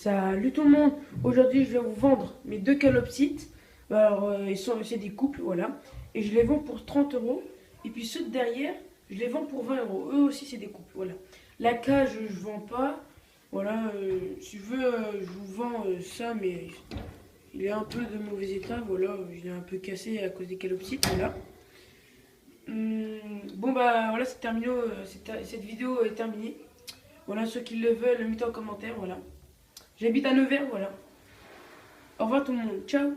Salut tout le monde, aujourd'hui je vais vous vendre mes deux calopsites. Alors c'est des couples, voilà. Et je les vends pour 30 euros. Et puis ceux de derrière, je les vends pour 20 euros. Eux aussi c'est des couples, voilà. La cage je vends pas. Voilà, si tu veux, je vous vends ça, mais il est un peu de mauvais état, voilà. Il est un peu cassé à cause des calopsites, voilà. Bon bah voilà, c'est terminé, cette vidéo est terminée. Voilà, ceux qui le veulent, mettez en commentaire, voilà. J'habite à Nevers, voilà. Au revoir tout le monde. Ciao.